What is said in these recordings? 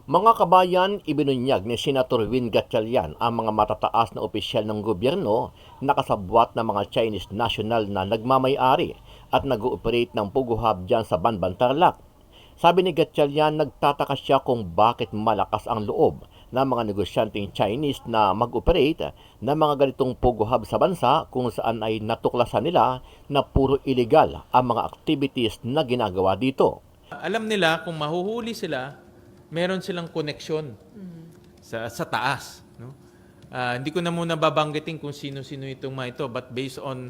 Mga kabayan, ibinunyag ni Senator Win Gatchalian ang mga matataas na opisyal ng gobyerno na kasabwat ng mga Chinese national na nagmamay-ari at nag-ooperate ng Pugo Hub dyan sa Banban, Tarlac. Sabi ni Gatchalian, nagtataka siya kung bakit malakas ang loob ng mga negosyanteng Chinese na mag-operate ng mga ganitong Pugo Hub sa bansa kung saan ay natuklasan nila na puro illegal ang mga activities na ginagawa dito. Alam nila kung mahuhuli sila, meron silang koneksyon sa taas. No? Hindi ko na muna babanggitin kung sino-sino itong mga ito, but based on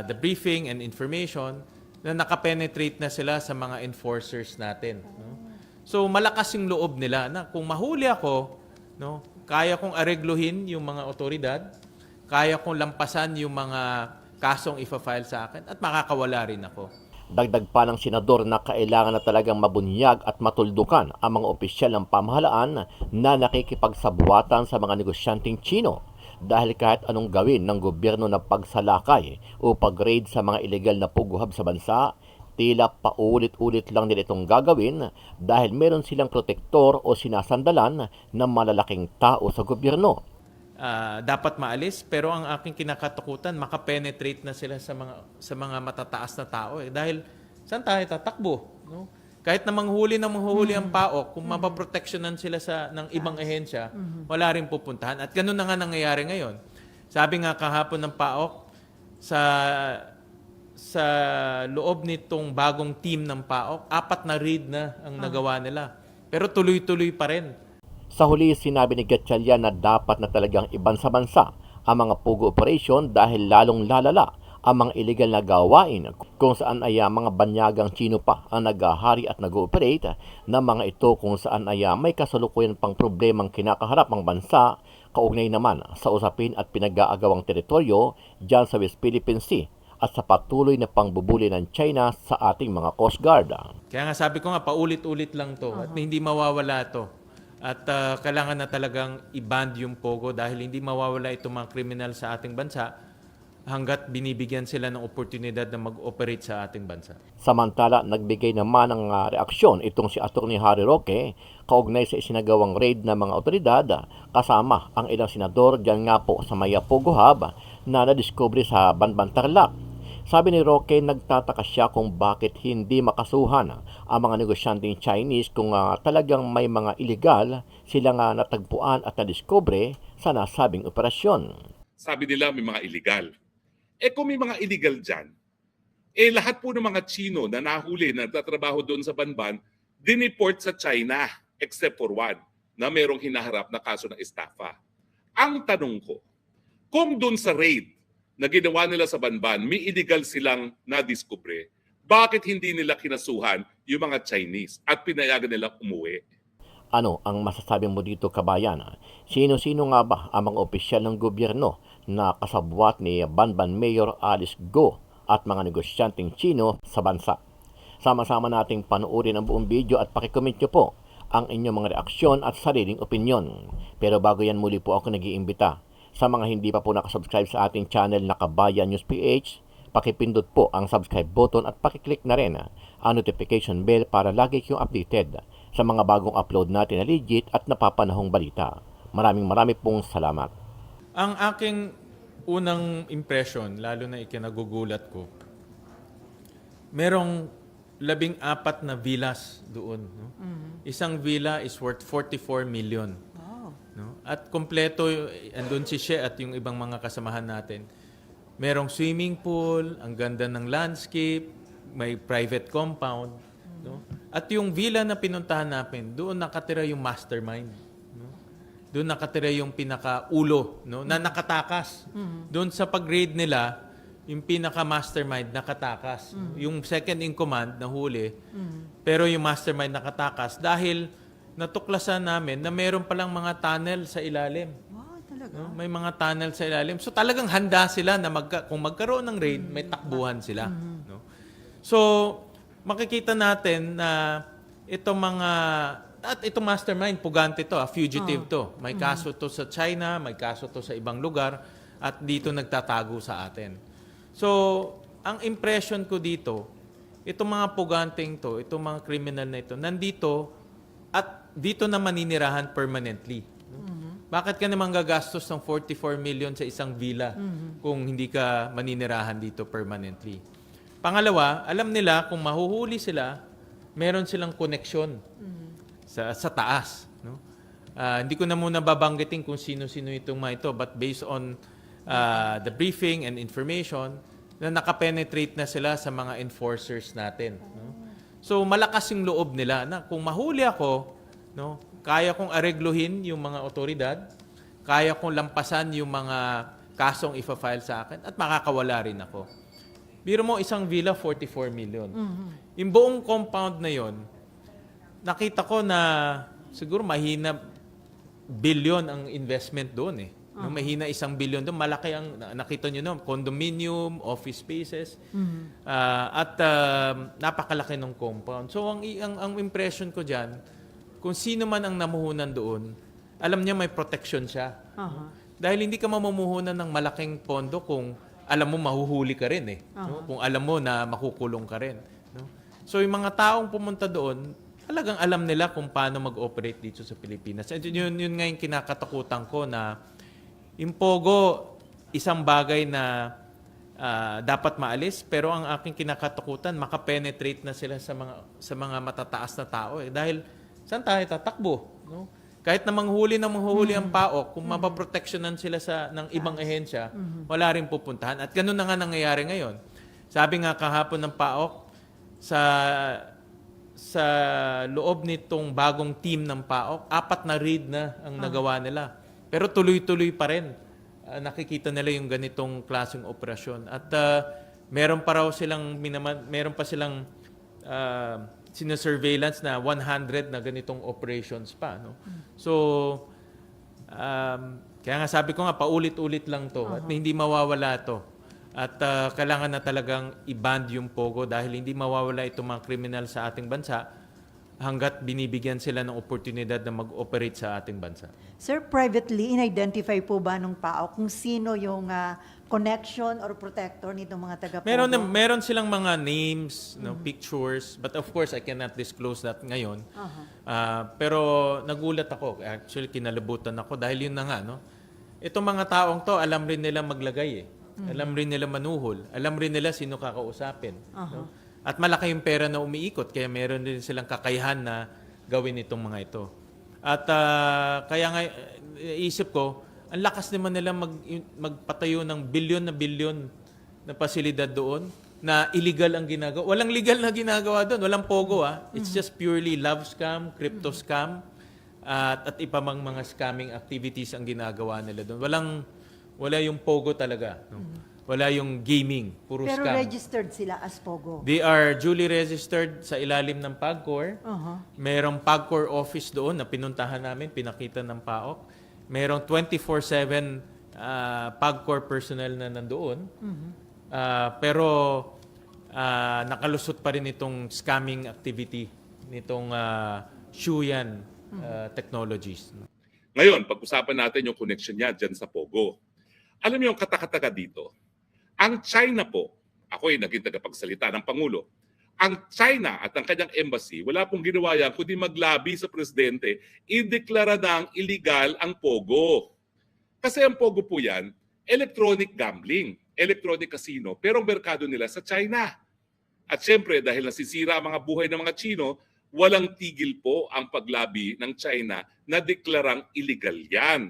the briefing and information, na nakapenetrate na sila sa mga enforcers natin. No? So malakas yung loob nila na kung mahuli ako, no, kaya kong aregluhin yung mga otoridad, kaya kong lampasan yung mga kasong ifa-file sa akin at makakawala rin ako. Dagdag pa ng senador na kailangan na talagang mabunyag at matuldukan ang mga opisyal ng pamahalaan na nakikipagsabuatan sa mga negosyanteng Chino dahil kahit anong gawin ng gobyerno na pagsalakay o pag-raid sa mga illegal na puguhab sa bansa, tila paulit-ulit lang nila itong gagawin dahil meron silang protektor o sinasandalan ng malalaking tao sa gobyerno. Dapat maalis, pero ang aking kinakatakutan, makapenetrate na sila sa mga matataas na tao. Dahil saan tayo tatakbo? No? Kahit na manghuli ang PAOK, kung mapaproteksyonan sila ng ibang ehensya, wala rin pupuntahan. At ganun na nga nangyayari ngayon. Sabi nga kahapon ng PAOK, sa loob nitong bagong team ng PAOK, 4 na raid na ang nagawa nila. Pero tuloy-tuloy pa rin. Sa huli, sinabi ni Gatchalian na dapat na talagang ibansa-bansa ang mga pugo operation dahil lalong lalala ang mga illegal na gawain kung saan ay mga banyagang Chino pa ang naghahari at nag-ooperate ng mga ito kung saan ay may kasalukuyan pang problemang kinakaharap ang bansa kaugnay naman sa usapin at pinag-aagawang teritoryo dyan sa West Philippine Sea at sa patuloy na pangbubuli ng China sa ating mga Coast Guard. Kaya nga sabi ko nga, paulit-ulit lang to at hindi mawawala to. At kailangan na talagang i-ban yung Pogo dahil hindi mawawala itong mga kriminal sa ating bansa hanggat binibigyan sila ng oportunidad na mag-operate sa ating bansa. Samantala, nagbigay naman ng reaksyon itong si Atty. Harry Roque kaugnay sa isinagawang raid ng mga otoridad kasama ang ilang senador dyan nga po sa Maya Pogo Hub na nadiskubre sa Banban, Tarlac. Sabi ni Roque, nagtataka siya kung bakit hindi makasuhan ang mga negosyanteng Chinese kung talagang may mga illegal silang natagpuan at nadiskubre sa nasabing operasyon. Sabi nila may mga illegal. Kung may mga illegal dyan, lahat po ng mga Chino na nahuli na nagtatrabaho doon sa Banban, dineport sa China except for one na merong hinaharap na kaso ng estafa. Ang tanong ko, kung doon sa raid na ginawa nila sa Banban, may illegal silang nadiskubre, bakit hindi nila kinasuhan yung mga Chinese at pinayagan nilang umuwi? Ano ang masasabi mo dito, kabayan? Sino-sino nga ba ang mga opisyal ng gobyerno na kasabwat ni Banban Mayor Alice Go at mga negosyanteng Chino sa bansa? Sama-sama nating panoorin ang buong video at pakicomment nyo po ang inyong mga reaksyon at sariling opinyon. Pero bago yan, muli po ako nag-iimbita sa mga hindi pa po nakasubscribe sa ating channel na Kabayan News PH, pakipindot po ang subscribe button at pakiclick na rin ang notification bell para lagi kayong updated sa mga bagong upload natin na legit at napapanahong balita. Maraming pong salamat. Ang aking unang impression, lalo na ikinagugulat ko, merong 14 na villas doon. No? Isang villa is worth 44 million. No? At kompleto, andun si She at yung ibang mga kasamahan natin. Merong swimming pool, ang ganda ng landscape, may private compound. No? At yung villa na pinuntahan natin, doon nakatira yung mastermind. No? Doon nakatira yung pinaka-ulo, no? Na nakatakas. Doon sa pag-grade nila, yung pinaka-mastermind nakatakas. Yung second in command, nahuli. Pero yung mastermind nakatakas dahil natuklasan namin na meron palang mga tunnel sa ilalim. Wow, talaga? No? May mga tunnel sa ilalim. So talagang handa sila na kung magkaroon ng raid, may takbuhan sila. No? So makikita natin na itong mga, at itong mastermind, pugante to, fugitive to. May kaso to sa China, may kaso to sa ibang lugar, at dito nagtatago sa atin. So ang impression ko dito, itong mga puganteng to, itong mga criminal na ito, nandito at dito na maninirahan permanently. No? Bakit ka naman gagastos ng 44 million sa isang villa kung hindi ka maninirahan dito permanently? Pangalawa, alam nila kung mahuhuli sila, meron silang koneksyon sa taas. No? Hindi ko na muna babanggitin kung sino-sino itong mga ito, but based on the briefing and information, na nakapenetrate na sila sa mga enforcers natin. No? So malakas yung loob nila na kung mahuli ako, no, kaya kong aregluhin yung mga otoridad, kaya kong lampasan yung mga kasong ifa-file sa akin, at makakawala rin ako. Biro mo, isang villa, 44 million. Yung buong compound na yon, nakita ko na siguro mahina billion ang investment doon eh. No, mahina 1 billion doon. Malaki ang, nakita nyo no, condominium, office spaces, at napakalaki ng compound. So ang impression ko dyan, kung sino man ang namuhunan doon, alam niya may protection siya. Dahil hindi ka mamumuhunan ng malaking pondo kung alam mo mahuhuli ka rin eh. No? Kung alam mo na makukulong ka rin. No? So yung mga taong pumunta doon, talagang alam nila kung paano mag-operate dito sa Pilipinas. And yun nga yung kinakatakutan ko na yung Pogo, isang bagay na dapat maalis, pero ang aking kinakatakutan, makapenetrate na sila sa mga matataas na tao. Eh. Dahil saan tayo tatakbo? No? Kahit na manghuli ang PAOK, kung mapaproteksyonan sila ng ibang ehensya, wala rin pupuntahan. At ganun na nga nangyayari ngayon. Sabi nga kahapon ng PAOK, sa loob nitong bagong team ng PAOK, 4 na raid na ang nagawa nila. Pero tuloy-tuloy pa rin. Nakikita nila yung ganitong klaseng operasyon. At meron pa silang sinasurveillance na 100 na ganitong operations pa. No? So, kaya nga sabi ko nga, paulit-ulit lang to. At hindi mawawala to. At kailangan na talagang i-ban yung Pogo dahil hindi mawawala itong mga kriminal sa ating bansa hanggat binibigyan sila ng oportunidad na mag-operate sa ating bansa. Sir, privately, in-identify po ba ng PAOK kung sino yung connection or protector nitong mga taga-Pogo? Meron silang mga names, no, pictures, but of course, I cannot disclose that ngayon. Pero nagulat ako. Actually, kinalabutan ako dahil yun na nga. No? Itong mga taong to, alam rin nila maglagay eh. Alam rin nila manuhol. Alam rin nila sino kakausapin. No? At malaki yung pera na umiikot, kaya meron din silang kakayahan na gawin itong mga ito. At kaya nga, isip ko, ang lakas naman nila magpatayo ng bilyon na pasilidad doon na illegal ang ginagawa. Walang legal na ginagawa doon. Walang Pogo. It's just purely love scam, crypto scam, at iba mang mga scamming activities ang ginagawa nila doon. Wala yung Pogo talaga. No? Wala yung gaming, puro Pero scam. registered sila as Pogo. They are duly registered sa ilalim ng PAGCOR. Merong PAGCOR office doon na pinuntahan namin, pinakita ng PAOK. Merong 24/7 PAGCOR personnel na nandoon. Pero nakalusot pa rin itong scamming activity nitong Shuyan Technologies. Ngayon, pag-usapan natin yung connection niya dyan sa Pogo. Alam niyo yung katakataga dito? Ang China po, ako ay naging tagapagsalita ng Pangulo, ang China at ang kanyang embassy, wala pong ginawa yan kundi maglabi sa presidente, ideklara ng illegal ang Pogo. Kasi ang Pogo po yan, electronic gambling, electronic casino, pero ang merkado nila sa China. At syempre, dahil nasisira ang mga buhay ng mga Chino, walang tigil po ang paglabi ng China na deklarang illegal yan.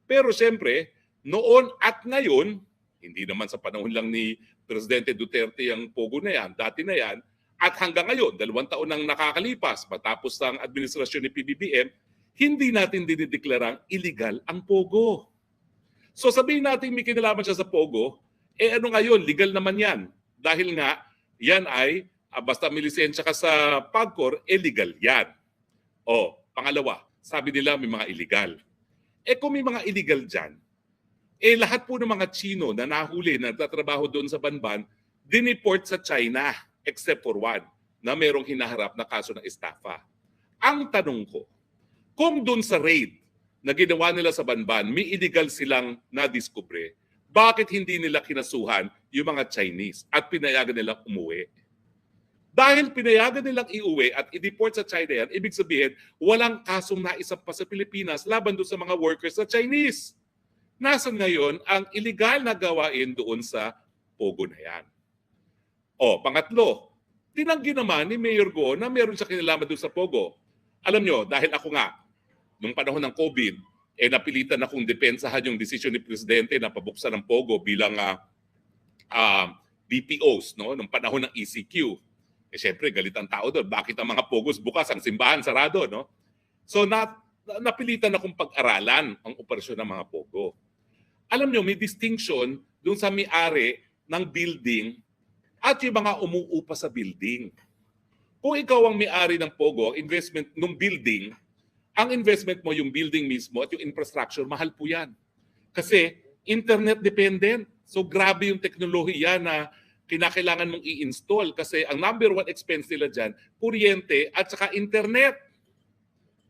Pero syempre, noon at ngayon, hindi naman sa panahon lang ni Presidente Duterte ang Pogo na yan, dati na yan, at hanggang ngayon, 2 taon nang nakakalipas matapos ang administrasyon ni PBBM, hindi natin dinideklarang illegal ang Pogo. So sabihin natin may kinalaman siya sa Pogo, ano ngayon, legal naman yan. Dahil nga, yan ay, basta may lisensya ka sa PAGCOR, legal yan. O, pangalawa, sabi nila may mga illegal. Kung may mga illegal dyan, lahat po ng mga Chino na nahuli na nagtatrabaho doon sa Banban, dineport sa China, except for one, na merong hinaharap na kaso ng estafa. Ang tanong ko, kung doon sa raid na ginawa nila sa Banban, may illegal silang nadiskubre, bakit hindi nila kinasuhan yung mga Chinese at pinayagan nila umuwi? Dahil pinayagan nilang iuwi at i-deport sa China yan, ibig sabihin, walang kasong naisap pa sa Pilipinas laban doon sa mga workers na Chinese. Nasaan ngayon ang illegal na gawain doon sa Pogo na yan? O, pangatlo, tinanggi naman ni Mayor Go na meron siya kinalaman doon sa Pogo. Alam nyo, dahil ako nga, nung panahon ng COVID, napilitan akong depensahan yung desisyon ni Presidente na pabuksan ng Pogo bilang BPOs, no? Nung panahon ng ECQ. Siyempre, galit ang tao doon. Bakit ang mga Pogos bukas, ang simbahan sarado, no? So, napilitan akong pag-aralan ang operasyon ng mga Pogo. Alam nyo, may distinction doon sa may-ari ng building at yung mga umuupa sa building. Kung ikaw ang may-ari ng Pogo, investment ng building, ang investment mo, yung building mismo at yung infrastructure, mahal po yan. Kasi internet dependent. So grabe yung teknolohiya na kinakailangan mong i-install kasi ang number one expense nila dyan, kuryente at saka internet.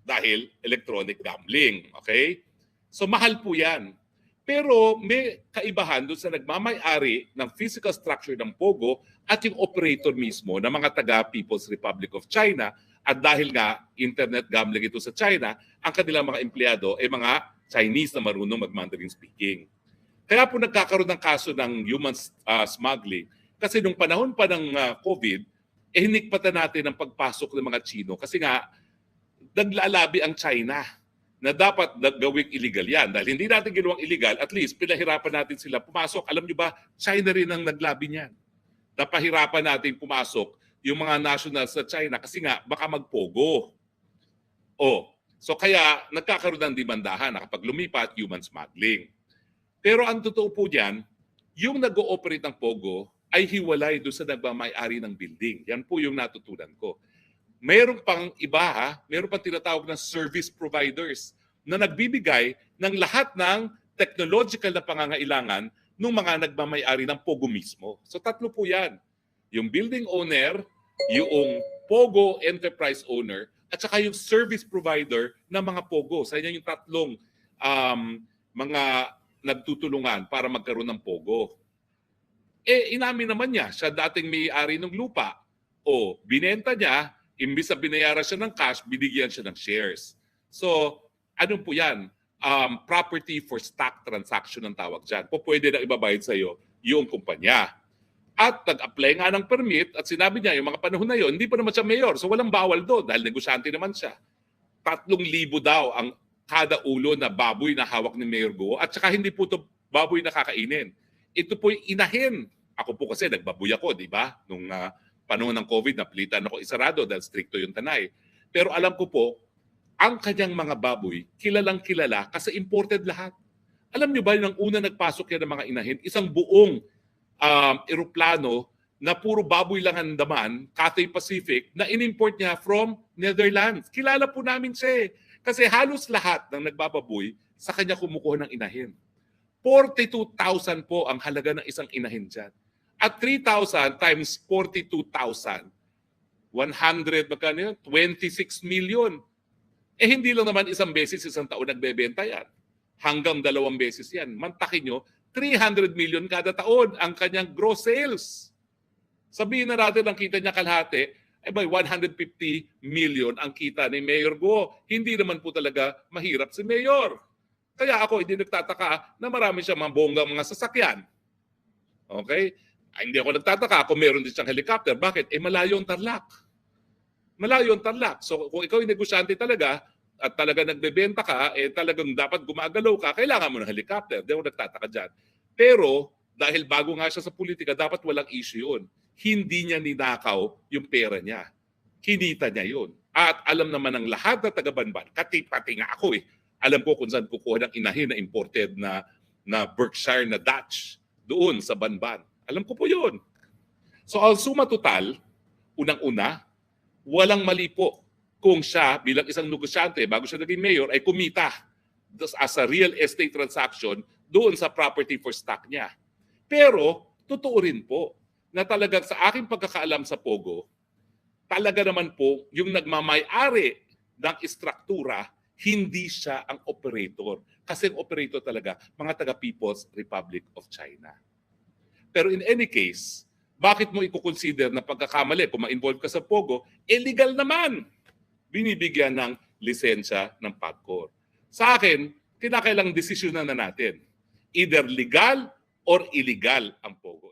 Dahil electronic gambling. Okay? So mahal po yan. Pero may kaibahan doon sa nagmamay-ari ng physical structure ng Pogo at yung operator mismo ng mga taga People's Republic of China. At dahil nga internet gambling ito sa China, ang kanilang mga empleyado ay mga Chinese na marunong mag-Mandarin speaking. Kaya po nagkakaroon ng kaso ng human smuggling. Kasi nung panahon pa ng COVID, hinikpatan natin ang pagpasok ng mga Chino. Kasi nga, naglalabi ang China na dapat gawing illegal yan. Dahil hindi natin ginawang illegal, at least pinahirapan natin sila pumasok. Alam nyo ba, China rin ang naglabi niyan. Napahirapan natin pumasok yung mga nationals sa China kasi nga baka magpogo. So kaya nagkakaroon ng demandahan na kapag lumipat, human smuggling. Pero ang totoo po diyan, yung nag-ooperate ng Pogo ay hiwalay doon sa nagmamay-ari ng building. Yan po yung natutunan ko. Mayroon pang iba, mayroon pang tinatawag na service providers na nagbibigay ng lahat ng technological na pangangailangan ng mga nagmamay-ari ng Pogo mismo. So tatlo po yan. Yung building owner, yung Pogo enterprise owner, at saka yung service provider ng mga Pogo. Sa inyo yung tatlong mga nagtutulungan para magkaroon ng Pogo. Inamin naman niya, siya dating may-ari ng lupa. Binenta niya, imbis na binayaran siya ng cash, binigyan siya ng shares. So, ano po yan? Property for stock transaction ang tawag dyan. Pwede na ibabayad sa iyo yung kumpanya. At nag-apply nga ng permit at sinabi niya, yung mga panahon na yun, hindi pa naman siya mayor. So walang bawal doon dahil negosyante naman siya. 3,000 daw ang kada ulo na baboy na hawak ni Mayor Go. At saka hindi po ito baboy na kakainin. Ito po yung inahin. Ako po kasi nagbaboy ako, di ba? Nung panahon ng COVID, napilitan ako isarado dahil stricto yung tanay. Pero alam ko po, ang kanyang mga baboy, kilalang kilala kasi imported lahat. Alam nyo ba, nang una nagpasok yan ng mga inahin, isang buong eroplano na puro baboy lang ang daman, Cathay Pacific, na in-import niya from Netherlands. Kilala po namin siya kasi halos lahat ng nagbababoy sa kanya kumukuha ng inahin. 42,000 po ang halaga ng isang inahin dyan. At 3,000 times 42,000, 100, magkano yun? 26 million. Hindi lang naman isang beses, isang taon nagbebenta yan. Hanggang 2 beses yan. Mantakin nyo, 300 million kada taon ang kanyang gross sales. Sabihin na natin ang kita niya kalahati, by 150 million ang kita ni Mayor Go. Hindi naman po talaga mahirap si Mayor. Kaya ako hindi nagtataka na marami siyang mga bonggang mga sasakyan. Okay? Hindi ako nagtataka kung meron din siyang helicopter. Bakit? Malayo ang Tarlac. Malayo ang Tarlac. So kung ikaw ay negosyante talaga at talaga nagbebenta ka, talagang dapat gumagalaw ka, kailangan mo ng helicopter. Hindi ako nagtataka dyan. Pero dahil bago nga siya sa politika, dapat walang issue yun. Hindi niya ninakaw yung pera niya. Kinita niya yun. At alam naman ng lahat na taga-Banban, pati nga ako alam ko kung saan kukuha ng inahin na imported na Berkshire na Dutch doon sa Banban. Alam ko po yun. So ang suma total, unang-una, walang mali po kung siya bilang isang negosyante bago siya naging mayor ay kumita as a real estate transaction doon sa property for stock niya. Pero totoo rin po na talagang sa aking pagkakaalam sa Pogo, talaga naman po yung nagmamay-ari ng istruktura, hindi siya ang operator. Kasi ang operator talaga, mga taga People's Republic of China. Pero in any case, bakit mo i-consider na pagkakamali kung ma-involve ka sa Pogo, illegal naman. Binibigyan ng lisensya ng PAGCOR. Sa akin, kinakailang desisyonan na natin. Either legal or illegal ang Pogo.